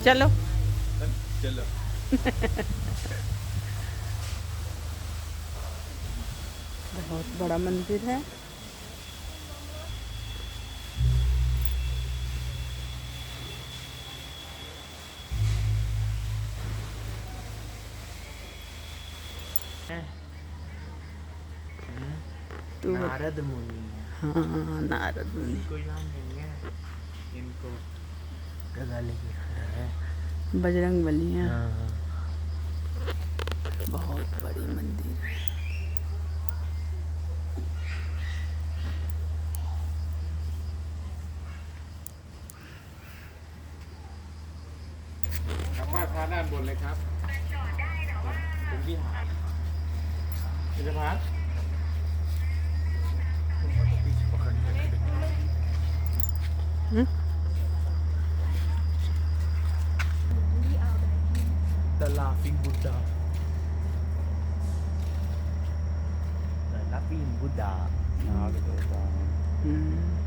चलो चलो बहुत बड़ा मंदिर है। तू नारद मुनि। हाँ नारद मुनि कोई नाम नहीं है इनको, गदा लेके खड़ा है। बजरंग बली हैं। हाँ बहुत बड़ी मंदिर है।พาด้านบนเลยครับเป็นวิหารพิพิธภัณฑ์ The Laughing Buddha. The Laughing Buddha. Hmm.